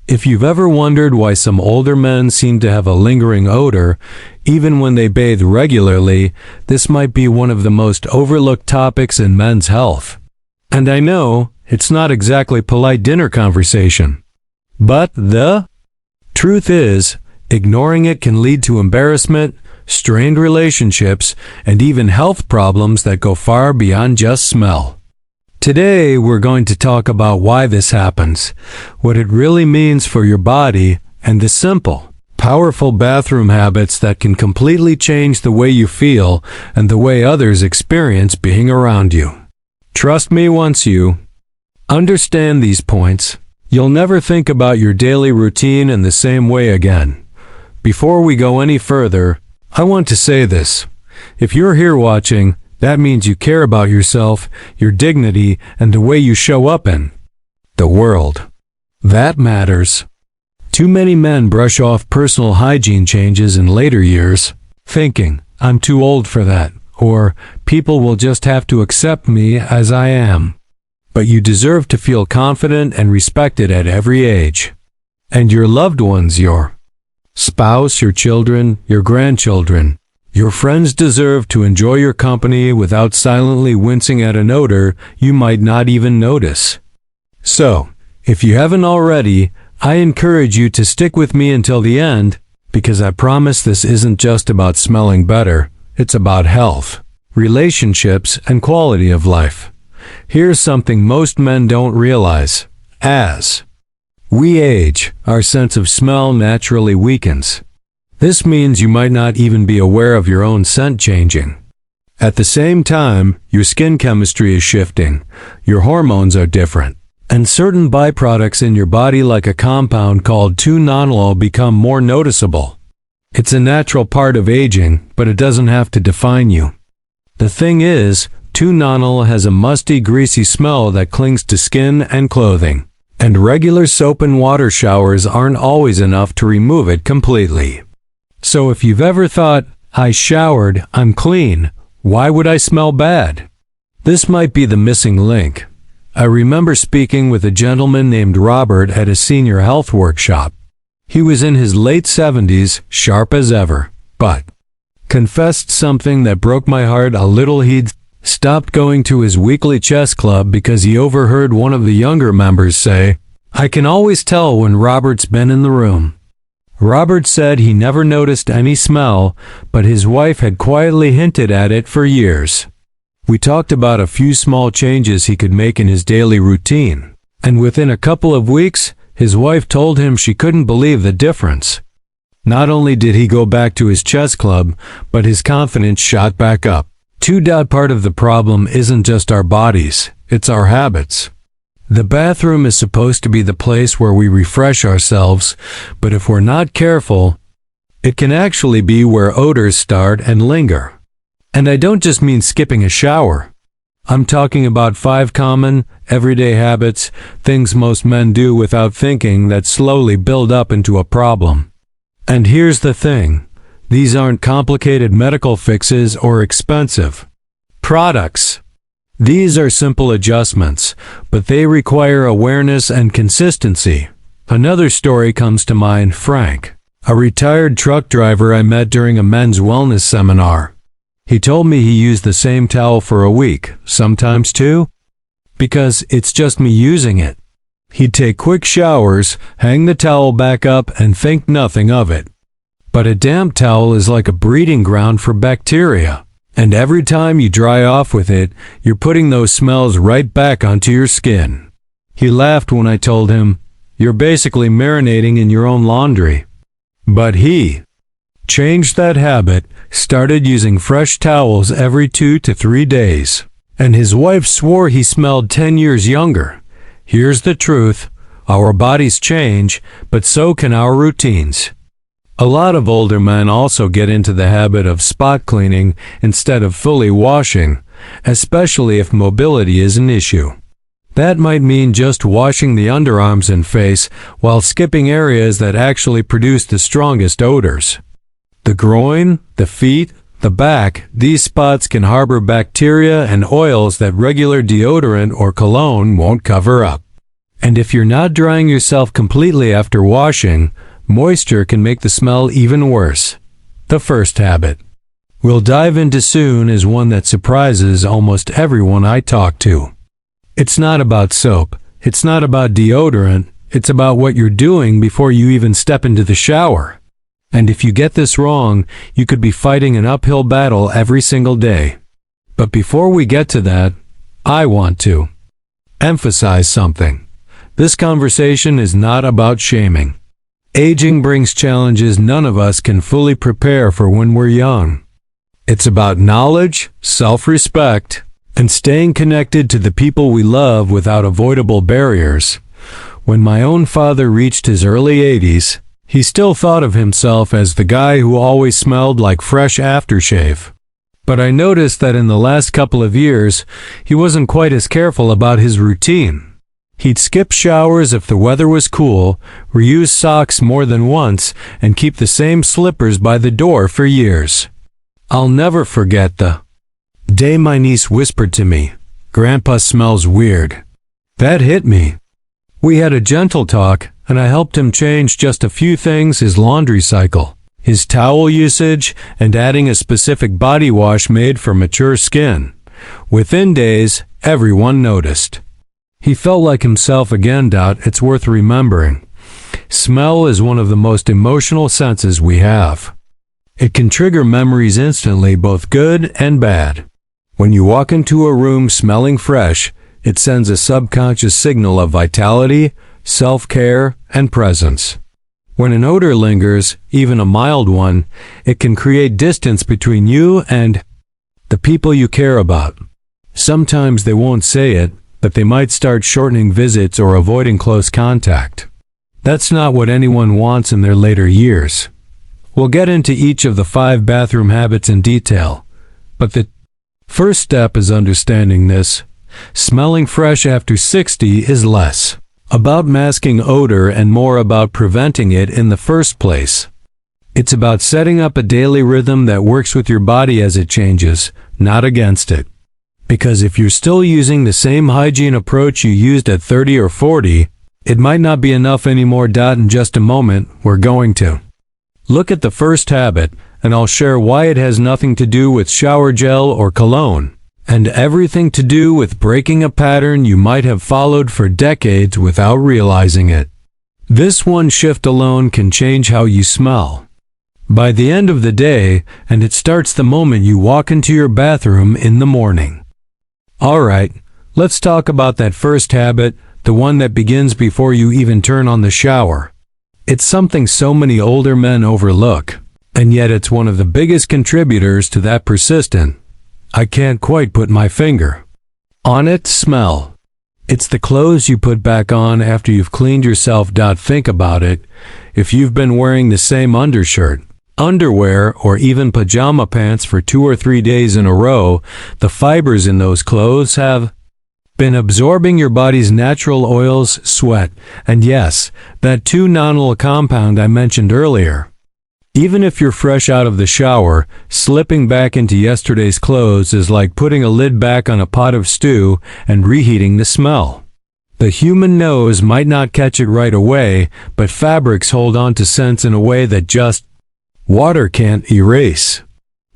If you've ever wondered why some older men seem to have a lingering odor, even when they bathe regularly, this might be one of the most overlooked topics in men's health. And I know, it's not exactly polite dinner conversation. But the truth is, ignoring it can lead to embarrassment, strained relationships, and even health problems that go far beyond just smell. Today, we're going to talk about why this happens, what it really means for your body, and the simple, powerful bathroom habits that can completely change the way you feel and the way others experience being around you. Trust me, once you understand these points, you'll never think about your daily routine in the same way again. Before we go any further, I want to say this. If you're here watching, that means you care about yourself, your dignity, and the way you show up in the world. That matters. Too many men brush off personal hygiene changes in later years, thinking, I'm too old for that, or people will just have to accept me as I am. But you deserve to feel confident and respected at every age. And your loved ones, your spouse, your children, your grandchildren, your friends deserve to enjoy your company without silently wincing at an odor you might not even notice. So, if you haven't already, I encourage you to stick with me until the end, because I promise this isn't just about smelling better, it's about health, relationships, and quality of life. Here's something most men don't realize. As we age, our sense of smell naturally weakens. This means you might not even be aware of your own scent changing. At the same time, your skin chemistry is shifting, your hormones are different, and certain byproducts in your body like a compound called 2-nonylol become more noticeable. It's a natural part of aging, but it doesn't have to define you. The thing is, 2-nonylol has a musty, greasy smell that clings to skin and clothing, and regular soap and water showers aren't always enough to remove it completely. So if you've ever thought, I showered, I'm clean, why would I smell bad? This might be the missing link. I remember speaking with a gentleman named Robert at a senior health workshop. He was in his late 70s, sharp as ever, but confessed something that broke my heart a little. He'd stopped going to his weekly chess club because he overheard one of the younger members say, I can always tell when Robert's been in the room. Robert said he never noticed any smell, but his wife had quietly hinted at it for years. We talked about a few small changes he could make in his daily routine, and within a couple of weeks, his wife told him she couldn't believe the difference. Not only did he go back to his chess club, but his confidence shot back up. Part of the problem isn't just our bodies, it's our habits. The bathroom is supposed to be the place where we refresh ourselves, but if we're not careful, it can actually be where odors start and linger. And I don't just mean skipping a shower. I'm talking about 5 common, everyday habits, things most men do without thinking that slowly build up into a problem. And here's the thing. These aren't complicated medical fixes or expensive products. These are simple adjustments, but they require awareness and consistency. Another story comes to mind. Frank, a retired truck driver I met during a men's wellness seminar. He told me he used the same towel for a week, sometimes 2, because it's just me using it. He'd take quick showers, hang the towel back up, and think nothing of it. But a damp towel is like a breeding ground for bacteria. And every time you dry off with it, you're putting those smells right back onto your skin. He laughed when I told him, you're basically marinating in your own laundry. But he changed that habit, started using fresh towels every 2 to 3 days. And his wife swore he smelled 10 years younger. Here's the truth. Our bodies change, but so can our routines. A lot of older men also get into the habit of spot cleaning instead of fully washing, especially if mobility is an issue. That might mean just washing the underarms and face while skipping areas that actually produce the strongest odors. The groin, the feet, the back, these spots can harbor bacteria and oils that regular deodorant or cologne won't cover up. And if you're not drying yourself completely after washing, moisture can make the smell even worse. The first habit we'll dive into soon is one that surprises almost everyone I talk to. It's not about soap, it's not about deodorant, it's about what you're doing before you even step into the shower. And if you get this wrong, you could be fighting an uphill battle every single day. But before we get to that, I want to emphasize something. This conversation is not about shaming. Aging brings challenges none of us can fully prepare for when we're young. It's about knowledge, self-respect, and staying connected to the people we love without avoidable barriers. When my own father reached his early 80s, he still thought of himself as the guy who always smelled like fresh aftershave. But I noticed that in the last couple of years, he wasn't quite as careful about his routine. He'd skip showers if the weather was cool, reuse socks more than once, and keep the same slippers by the door for years. I'll never forget the day my niece whispered to me, "Grandpa smells weird." That hit me. We had a gentle talk, and I helped him change just a few things: his laundry cycle, his towel usage, and adding a specific body wash made for mature skin. Within days, everyone noticed. He felt like himself again. It's worth remembering. Smell is one of the most emotional senses we have. It can trigger memories instantly, both good and bad. When you walk into a room smelling fresh, it sends a subconscious signal of vitality, self-care, and presence. When an odor lingers, even a mild one, it can create distance between you and the people you care about. Sometimes they won't say it, but they might start shortening visits or avoiding close contact. That's not what anyone wants in their later years. We'll get into each of the 5 bathroom habits in detail, but the first step is understanding this. Smelling fresh after 60 is less about masking odor and more about preventing it in the first place. It's about setting up a daily rhythm that works with your body as it changes, not against it. Because if you're still using the same hygiene approach you used at 30 or 40, it might not be enough anymore. In just a moment, we're going to look at the first habit, and I'll share why it has nothing to do with shower gel or cologne, and everything to do with breaking a pattern you might have followed for decades without realizing it. This one shift alone can change how you smell by the end of the day, and it starts the moment you walk into your bathroom in the morning. Alright, let's talk about that first habit, the one that begins before you even turn on the shower. It's something so many older men overlook, and yet it's one of the biggest contributors to that persistent, I can't quite put my finger on it, smell. It's the clothes you put back on after you've cleaned yourself. Think about it. If you've been wearing the same undershirt, underwear, or even pajama pants for 2 or 3 days in a row, the fibers in those clothes have been absorbing your body's natural oils, sweat, and yes, that 2-nonylal compound I mentioned earlier. Even if you're fresh out of the shower, slipping back into yesterday's clothes is like putting a lid back on a pot of stew and reheating the smell. The human nose might not catch it right away, but fabrics hold on to scents in a way that just water can't erase.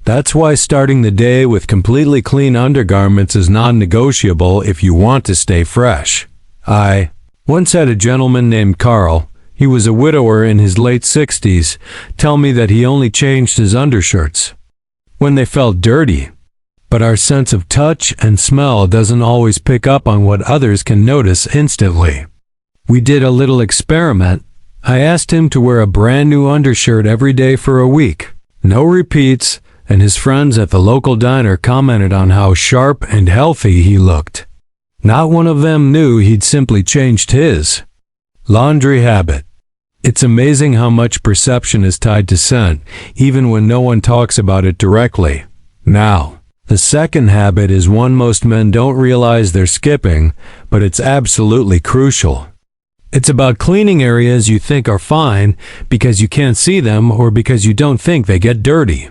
That's why starting the day with completely clean undergarments is non-negotiable if you want to stay fresh. I once had a gentleman named Carl, he was a widower in his late 60s, tell me that he only changed his undershirts when they felt dirty. But our sense of touch and smell doesn't always pick up on what others can notice instantly. We did a little experiment. I asked him to wear a brand new undershirt every day for a week. No repeats, and his friends at the local diner commented on how sharp and healthy he looked. Not one of them knew he'd simply changed his laundry habit. It's amazing how much perception is tied to scent, even when no one talks about it directly. Now, the second habit is one most men don't realize they're skipping, but it's absolutely crucial. It's about cleaning areas you think are fine because you can't see them or because you don't think they get dirty.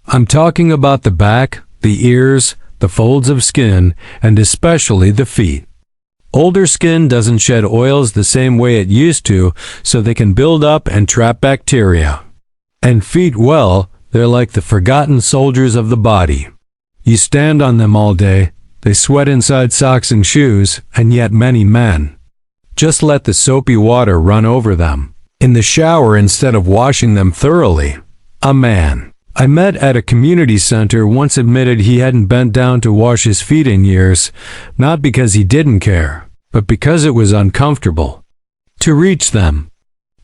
I'm talking about the back, the ears, the folds of skin, and especially the feet. Older skin doesn't shed oils the same way it used to, so they can build up and trap bacteria. And feet, well, they're like the forgotten soldiers of the body. You stand on them all day, they sweat inside socks and shoes, and yet many men just let the soapy water run over them in the shower instead of washing them thoroughly. A man I met at a community center once admitted he hadn't bent down to wash his feet in years, not because he didn't care, but because it was uncomfortable to reach them.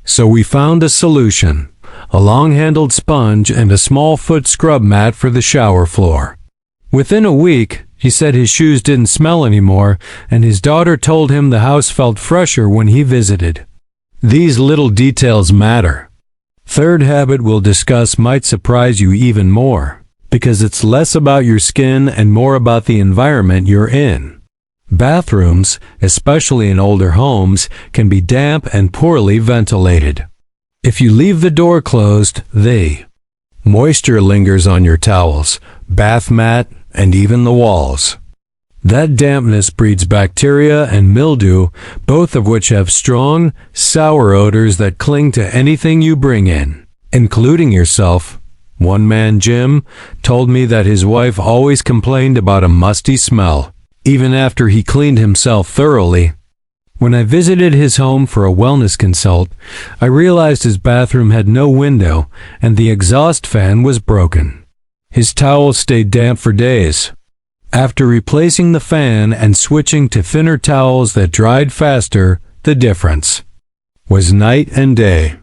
So we found a solution: a long-handled sponge and a small foot scrub mat for the shower floor. Within a week, he said his shoes didn't smell anymore, and his daughter told him the house felt fresher when he visited. These little details matter. Third habit we'll discuss might surprise you even more, because it's less about your skin and more about the environment you're in. Bathrooms, especially in older homes, can be damp and poorly ventilated. If you leave the door closed, moisture lingers on your towels, bath mat, and even the walls. That dampness breeds bacteria and mildew, both of which have strong, sour odors that cling to anything you bring in, including yourself. One man, Jim, told me that his wife always complained about a musty smell, even after he cleaned himself thoroughly. When I visited his home for a wellness consult, I realized his bathroom had no window and the exhaust fan was broken. His towels stayed damp for days. After replacing the fan and switching to thinner towels that dried faster, the difference was night and day.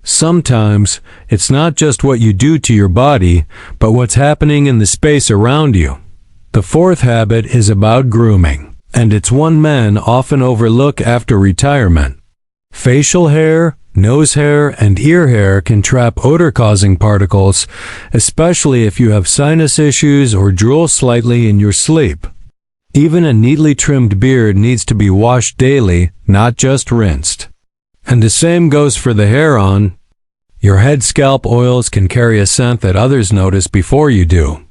Sometimes, it's not just what you do to your body, but what's happening in the space around you. The fourth habit is about grooming, and it's one men often overlook after retirement. Facial hair, nose hair, and ear hair can trap odor-causing particles, especially if you have sinus issues or drool slightly in your sleep. Even a neatly trimmed beard needs to be washed daily, not just rinsed. And the same goes for the hair on your head. Scalp oils can carry a scent that others notice before you do.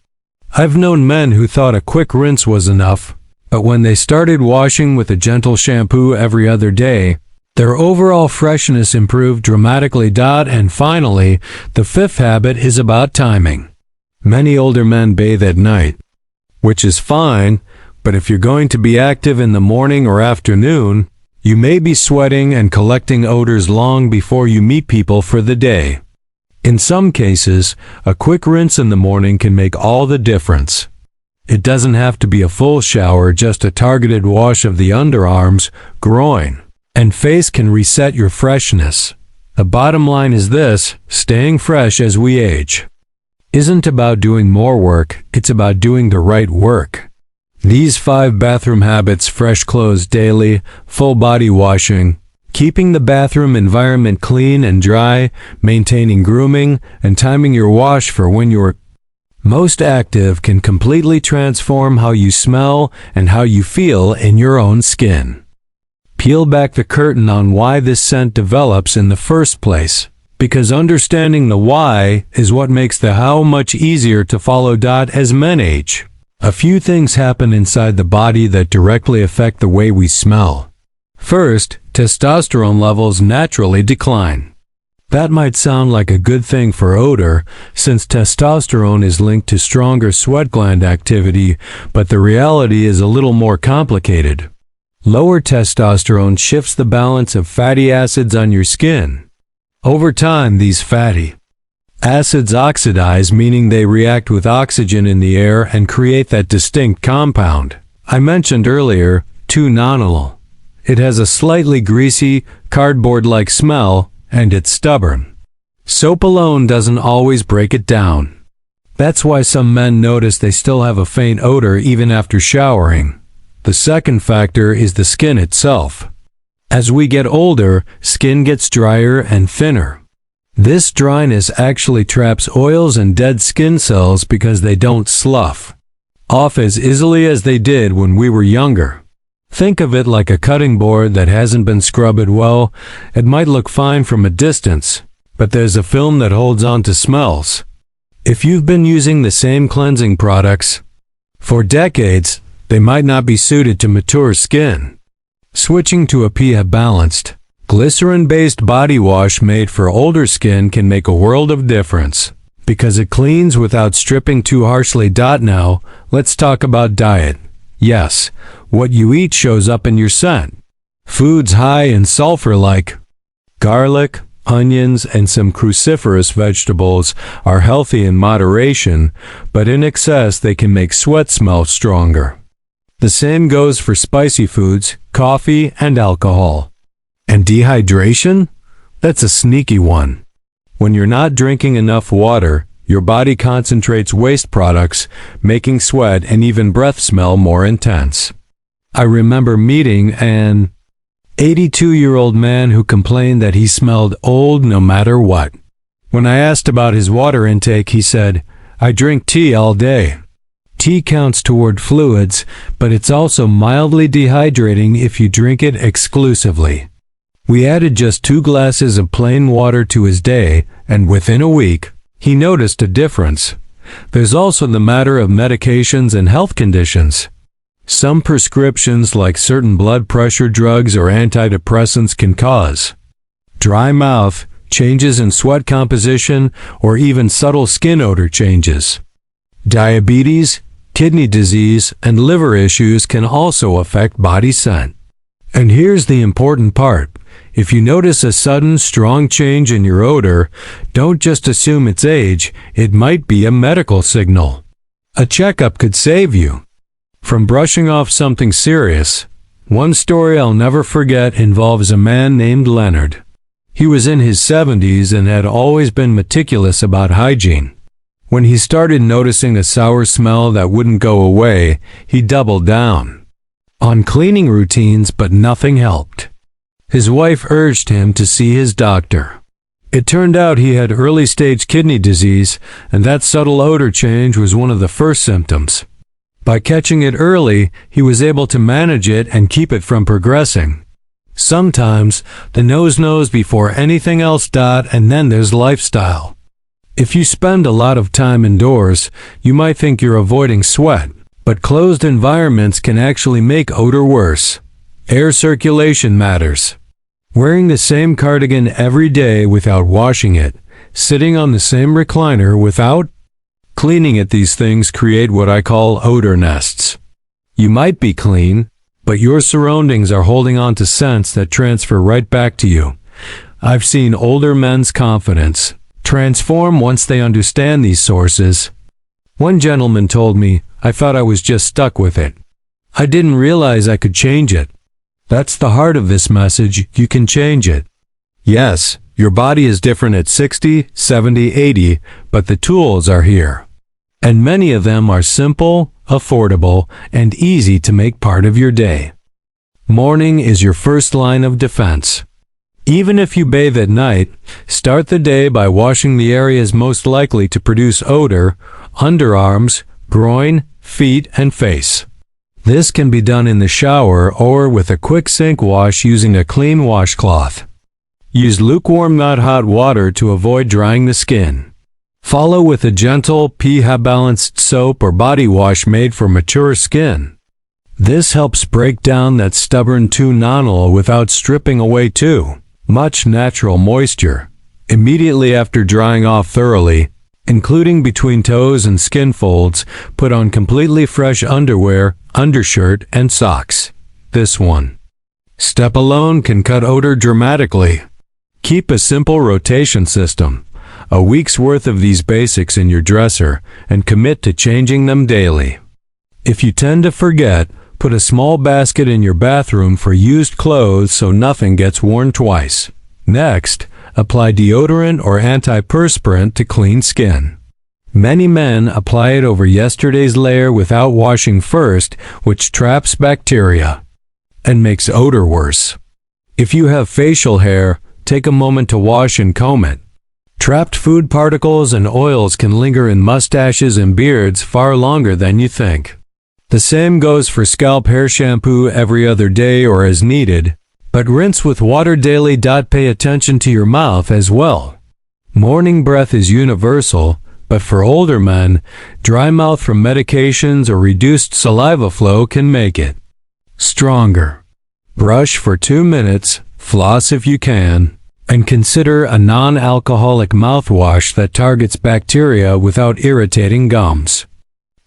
I've known men who thought a quick rinse was enough, but when they started washing with a gentle shampoo every other day, their overall freshness improved dramatically. And finally, the fifth habit is about timing. Many older men bathe at night, which is fine, but if you're going to be active in the morning or afternoon, you may be sweating and collecting odors long before you meet people for the day. In some cases, a quick rinse in the morning can make all the difference. It doesn't have to be a full shower, just a targeted wash of the underarms, groin, and face can reset your freshness. The bottom line is this: staying fresh as we age isn't about doing more work, it's about doing the right work. These 5 bathroom habits: fresh clothes daily, full body washing, keeping the bathroom environment clean and dry, maintaining grooming, and timing your wash for when you're most active, can completely transform how you smell and how you feel in your own skin. Peel back the curtain on why this scent develops in the first place, because understanding the why is what makes the how much easier to follow. As men age, a few things happen inside the body that directly affect the way we smell. First, testosterone levels naturally decline. That might sound like a good thing for odor, since testosterone is linked to stronger sweat gland activity, but the reality is a little more complicated. Lower testosterone shifts the balance of fatty acids on your skin. Over time, these fatty acids oxidize, meaning they react with oxygen in the air and create that distinct compound I mentioned earlier, 2-nonylal. It has a slightly greasy, cardboard-like smell, and it's stubborn. Soap alone doesn't always break it down. That's why some men notice they still have a faint odor even after showering. The second factor is the skin itself. As we get older, skin gets drier and thinner. This dryness actually traps oils and dead skin cells because they don't slough off as easily as they did when we were younger. Think of it like a cutting board that hasn't been scrubbed well. It might look fine from a distance, but there's a film that holds on to smells. If you've been using the same cleansing products for decades, they might not be suited to mature skin. Switching to a pH-balanced, glycerin-based body wash made for older skin can make a world of difference, because it cleans without stripping too harshly. Now, let's talk about diet. Yes, what you eat shows up in your scent. Foods high in sulfur like garlic, onions, and some cruciferous vegetables are healthy in moderation, but in excess they can make sweat smell stronger. The same goes for spicy foods, coffee, and alcohol. And dehydration? That's a sneaky one. When you're not drinking enough water, your body concentrates waste products, making sweat and even breath smell more intense. I remember meeting an 82-year-old man who complained that he smelled old no matter what. When I asked about his water intake, he said, "I drink tea all day." Tea counts toward fluids, but it's also mildly dehydrating if you drink it exclusively. We added just 2 glasses of plain water to his day, and within a week, he noticed a difference. There's also the matter of medications and health conditions. Some prescriptions like certain blood pressure drugs or antidepressants can cause dry mouth, changes in sweat composition, or even subtle skin odor changes. Diabetes, kidney disease, and liver issues can also affect body scent. And here's the important part. If you notice a sudden, strong change in your odor, don't just assume it's age. It might be a medical signal. A checkup could save you from brushing off something serious. One story I'll never forget involves a man named Leonard. He was in his 70s and had always been meticulous about hygiene. When he started noticing a sour smell that wouldn't go away, he doubled down on cleaning routines, but nothing helped. His wife urged him to see his doctor. It turned out he had early-stage kidney disease, and that subtle odor change was one of the first symptoms. By catching it early, he was able to manage it and keep it from progressing. Sometimes, the nose knows before anything else. And then there's lifestyle. If you spend a lot of time indoors, you might think you're avoiding sweat, but closed environments can actually make odor worse. Air circulation matters. Wearing the same cardigan every day without washing it, sitting on the same recliner without cleaning it, these things create what I call odor nests. You might be clean, but your surroundings are holding on to scents that transfer right back to you. I've seen older men's confidence transform once they understand these sources. One gentleman told me, "I thought I was just stuck with it. I didn't realize I could change it." That's the heart of this message. You can change it. Yes, your body is different at 60, 70, 80, but the tools are here. And many of them are simple, affordable, and easy to make part of your day. Morning is your first line of defense. Even if you bathe at night, start the day by washing the areas most likely to produce odor: underarms, groin, feet, and face. This can be done in the shower or with a quick sink wash using a clean washcloth. Use lukewarm, not hot water to avoid drying the skin. Follow with a gentle, pH-balanced soap or body wash made for mature skin. This helps break down that stubborn nonal without stripping away too much natural moisture. Immediately after drying off thoroughly, including between toes and skin folds, put on completely fresh underwear, undershirt, and socks. This one step alone can cut odor dramatically. Keep a simple rotation system, a week's worth of these basics in your dresser, and commit to changing them daily. If you tend to forget, put a small basket in your bathroom for used clothes so nothing gets worn twice. Next, apply deodorant or antiperspirant to clean skin. Many men apply it over yesterday's layer without washing first, which traps bacteria and makes odor worse. If you have facial hair, take a moment to wash and comb it. Trapped food particles and oils can linger in mustaches and beards far longer than you think. The same goes for scalp hair shampoo every other day or as needed, but rinse with water daily. Pay attention to your mouth as well. Morning breath is universal, but for older men, dry mouth from medications or reduced saliva flow can make it stronger. Brush for 2 minutes, floss if you can, and consider a non-alcoholic mouthwash that targets bacteria without irritating gums.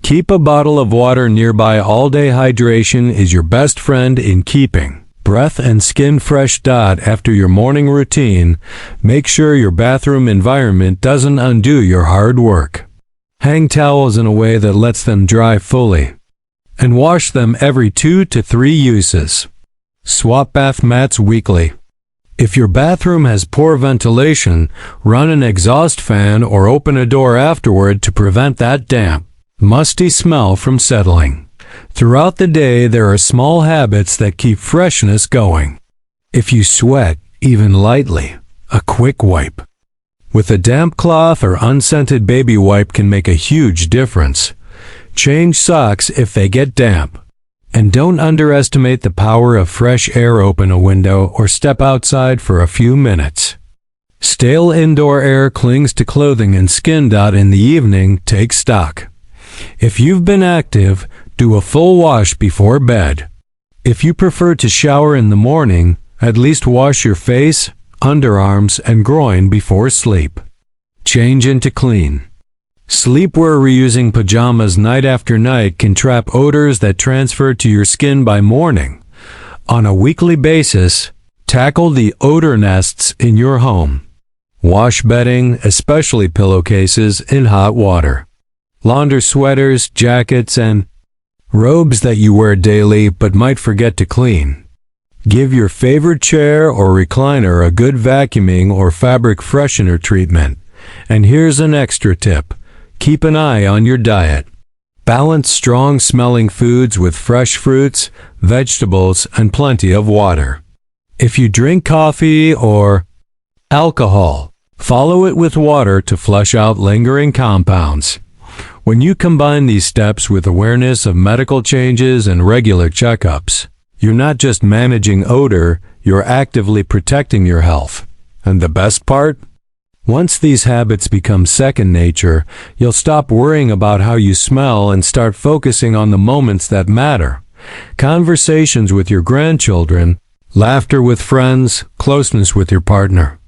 Keep a bottle of water nearby all day. Hydration is your best friend in keeping breath and skin fresh. After your morning routine, make sure your bathroom environment doesn't undo your hard work. Hang towels in a way that lets them dry fully, and wash them every 2 to 3 uses. Swap bath mats weekly. If your bathroom has poor ventilation, run an exhaust fan or open a door afterward to prevent that damp, musty smell from settling. Throughout the day, there are small habits that keep freshness going. If you sweat, even lightly, a quick wipe with a damp cloth or unscented baby wipe can make a huge difference. Change socks if they get damp. And don't underestimate the power of fresh air. Open a window or step outside for a few minutes. Stale indoor air clings to clothing and skin. In the evening, take stock. If you've been active, do a full wash before bed. If you prefer to shower in the morning, at least wash your face, underarms, and groin before sleep. Change into clean sleepwear. Reusing pajamas night after night can trap odors that transfer to your skin by morning. On a weekly basis, tackle the odor nests in your home. Wash bedding, especially pillowcases, in hot water. Launder sweaters, jackets, and robes that you wear daily but might forget to clean. Give your favorite chair or recliner a good vacuuming or fabric freshener treatment. And here's an extra tip. Keep an eye on your diet. Balance strong-smelling foods with fresh fruits, vegetables, and plenty of water. If you drink coffee or alcohol, follow it with water to flush out lingering compounds. When you combine these steps with awareness of medical changes and regular checkups, you're not just managing odor, you're actively protecting your health. And the best part? Once these habits become second nature, you'll stop worrying about how you smell and start focusing on the moments that matter. Conversations with your grandchildren, laughter with friends, closeness with your partner.